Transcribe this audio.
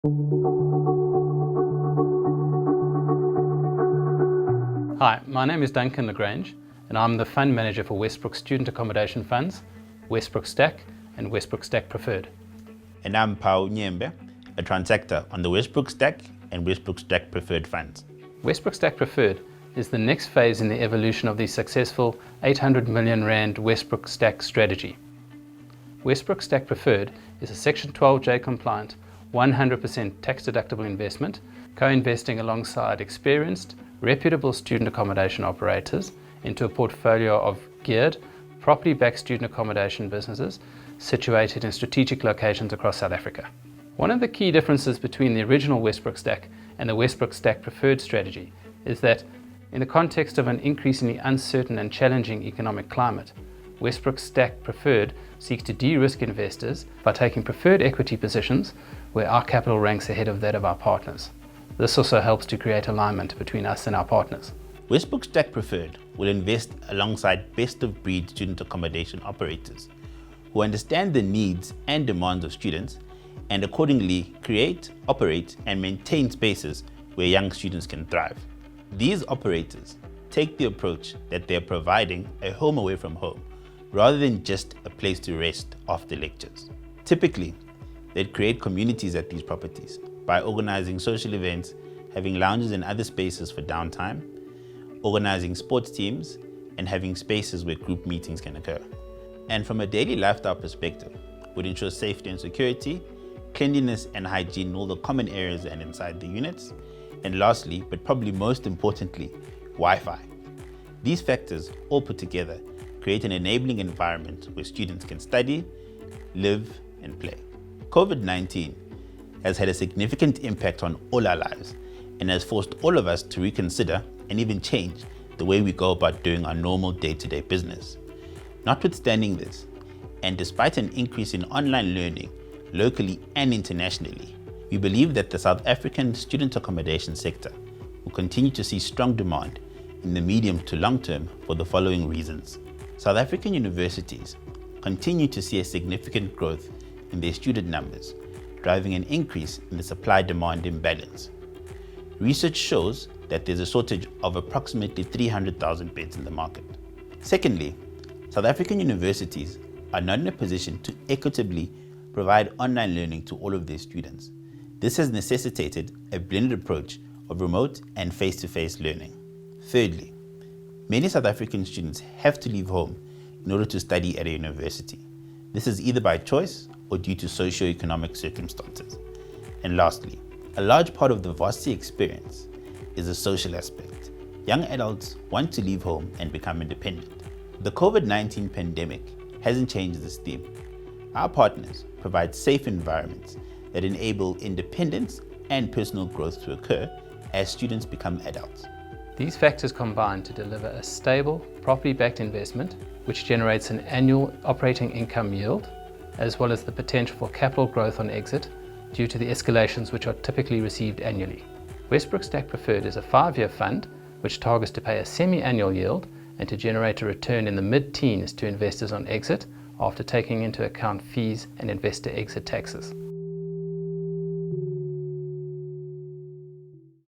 Hi, my name is Duncan Grange, and I'm the fund manager for Westbrooke Student Accommodation Funds, Westbrooke Stac and Westbrooke Stac Preferred. And I'm Phawu Nyembe, a transactor on the Westbrooke Stac and Westbrooke Stac Preferred funds. Westbrooke Stac Preferred is the next phase in the evolution of the successful 800 million rand Westbrooke Stac strategy. Westbrooke Stac Preferred is a Section 12J compliant, 100% tax-deductible investment, co-investing alongside experienced, reputable student accommodation operators into a portfolio of geared, property-backed student accommodation businesses situated in strategic locations across South Africa. One of the key differences between the original Westbrooke Stac and the Westbrooke Stac Preferred strategy is that, in the context of an increasingly uncertain and challenging economic climate, Westbrooke Stac Preferred seeks to de-risk investors by taking preferred equity positions where our capital ranks ahead of that of our partners. This also helps to create alignment between us and our partners. Westbrooke Stac Preferred will invest alongside best-of-breed student accommodation operators who understand the needs and demands of students and accordingly create, operate and maintain spaces where young students can thrive. These operators take the approach that they are providing a home away from home rather than just a place to rest after lectures. Typically, they'd create communities at these properties by organizing social events, having lounges and other spaces for downtime, organizing sports teams, and having spaces where group meetings can occur. And from a daily lifestyle perspective, would ensure safety and security, cleanliness and hygiene in all the common areas and inside the units, and lastly, but probably most importantly, Wi-Fi. These factors all put together create an enabling environment where students can study, live, and play. COVID-19 has had a significant impact on all our lives and has forced all of us to reconsider and even change the way we go about doing our normal day-to-day business. Notwithstanding this, and despite an increase in online learning locally and internationally, we believe that the South African student accommodation sector will continue to see strong demand in the medium to long term for the following reasons. South African universities continue to see a significant growth in their student numbers, driving an increase in the supply-demand imbalance. Research shows that there's a shortage of approximately 300,000 beds in the market. Secondly, South African universities are not in a position to equitably provide online learning to all of their students. This has necessitated a blended approach of remote and face-to-face learning. Thirdly, many South African students have to leave home in order to study at a university. This is either by choice or due to socio-economic circumstances. And lastly, a large part of the varsity experience is a social aspect. Young adults want to leave home and become independent. The COVID-19 pandemic hasn't changed this theme. Our partners provide safe environments that enable independence and personal growth to occur as students become adults. These factors combine to deliver a stable, property-backed investment which generates an annual operating income yield, as well as the potential for capital growth on exit due to the escalations which are typically received annually. Westbrooke Stac Preferred is a 5-year fund which targets to pay a semi-annual yield and to generate a return in the mid-teens to investors on exit after taking into account fees and investor exit taxes.